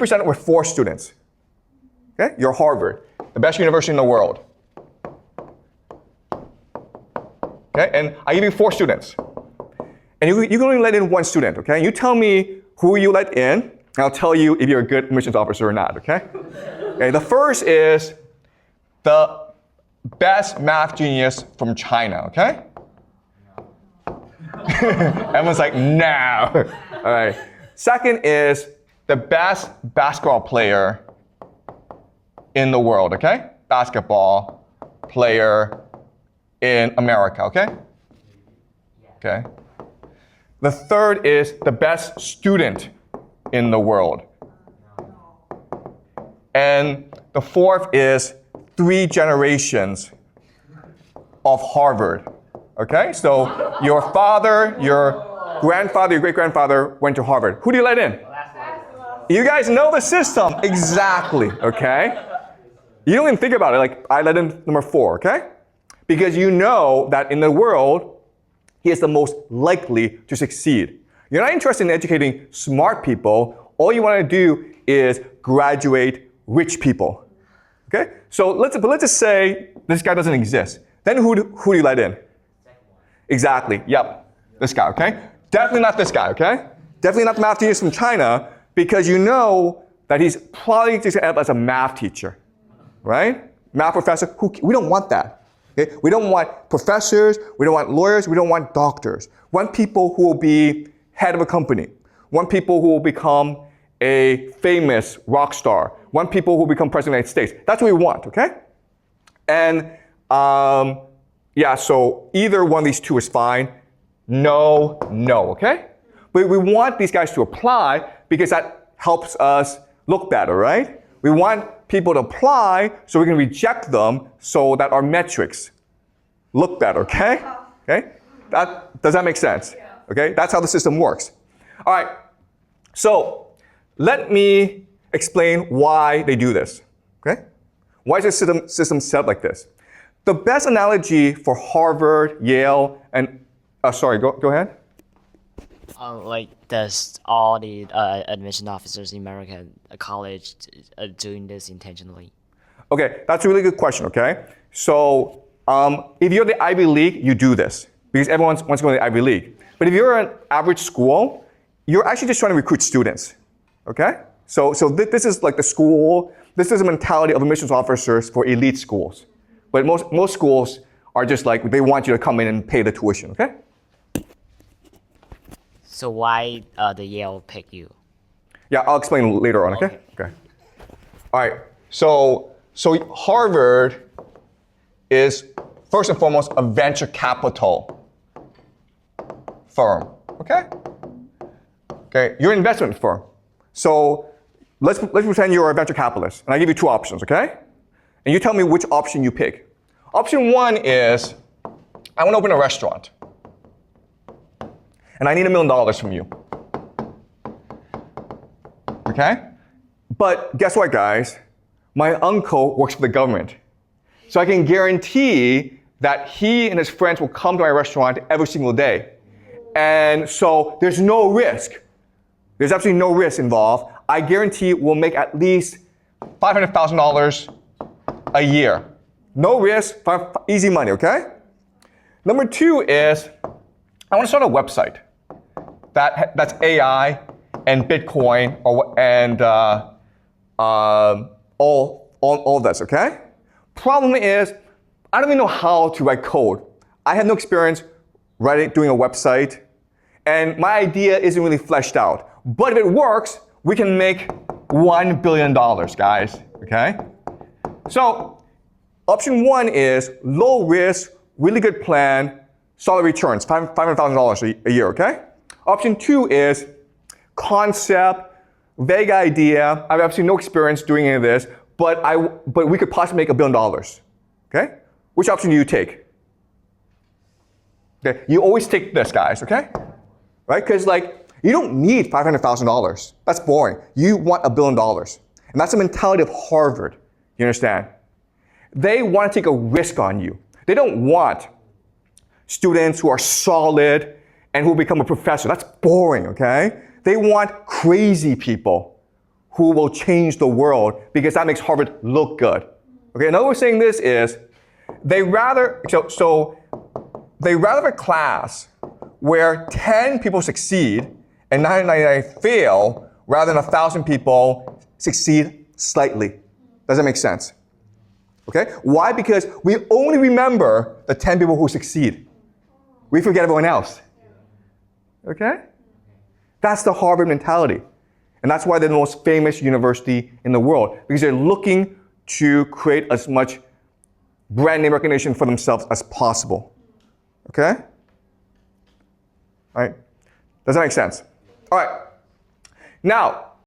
presented with 4 students. Okay? You're Harvard, the best university in the world. Okay? And I give you 4 students. And you can only let in 1 student, okay? You tell me who you let in, and I'll tell you if you're a good admissions officer or not, okay? Okay, the first is the best math genius from China, okay? Everyone's like, no. All right. Second is the best basketball player in the world, okay? Basketball player in America, okay? Okay. The third is the best student in the world. And the fourth is 3 generations of Harvard. Okay? So your father, your grandfather, your great-grandfather went to Harvard. Who do you let in? You guys know the system. Exactly. Okay? You don't even think about it. Like, I let in number 4, okay? Because you know that in the world, he is the most likely to succeed. You're not interested in educating smart people. All you want to do is graduate rich people. Okay? So let's just say this guy doesn't exist. Then who do you let in? Exactly. Yep. This guy, okay? Definitely not this guy, okay? Definitely not the math genius from China, because you know that he's probably just going to end up as a math teacher. Right? Math professor. We don't want that. Okay? We don't want professors, we don't want lawyers, we don't want doctors. We want people who will be head of a company. We want people who will become a famous rock star. We want people who will become president of the United States. That's what we want, okay? And yeah, so either one of these 2 is fine. No, okay? But we want these guys to apply because that helps us look better, right? We want people to apply so we can reject them so that our metrics look better, okay? Okay? Does that make sense? Okay? That's how the system works. All right. So let me explain why they do this, okay? Why is the system set up like this? The best analogy for Harvard, Yale, and, sorry, go ahead. Like, does all the admission officers in America college doing this intentionally? Okay, that's a really good question, okay? So if you're the Ivy League, you do this because everyone wants to go to the Ivy League. But if you're an average school, you're actually just trying to recruit students, okay? So this is like the school, this is the mentality of admissions officers for elite schools. But most schools are just like, they want you to come in and pay the tuition, okay? So why the Yale pick you? Yeah, I'll explain later on, okay? Okay. All right, so Harvard is first and foremost a venture capital firm, okay? Okay, you're an investment firm. So let's pretend you're a venture capitalist, and I give you 2 options, okay? And you tell me which option you pick. Option 1 is, I want to open a restaurant. And I need $1 million from you. Okay? But guess what, guys? My uncle works for the government. So I can guarantee that he and his friends will come to my restaurant every single day. And so there's no risk. There's absolutely no risk involved. I guarantee we'll make at least $500,000 a year. No risk, easy money, okay? Number 2 is, I want to start a website that's AI and Bitcoin and all this, okay? Problem is, I don't even know how to write code. I have no experience doing a website, and my idea isn't really fleshed out. But if it works, we can make $1 billion, guys, okay? So option 1 is low risk, really good plan, solid returns, $500,000 a year, okay? Option 2 is concept, vague idea. I have absolutely no experience doing any of this, but we could possibly make $1 billion, okay? Which option do you take? Okay, you always take this, guys, okay? Right? Because you don't need $500,000. That's boring. You want $1 billion. And that's the mentality of Harvard. You understand? They want to take a risk on you. They don't want students who are solid and who become a professor. That's boring, okay? They want crazy people who will change the world because that makes Harvard look good. Okay, another way of saying this is they rather have a class where 10 people succeed and 999 fail rather than 1,000 people succeed slightly. Does that make sense? Okay? Why? Because we only remember the 10 people who succeed. We forget everyone else. Okay? That's the Harvard mentality. And that's why they're the most famous university in the world, because they're looking to create as much brand name recognition for themselves as possible. Okay? All right? Does that make sense? All right. Now,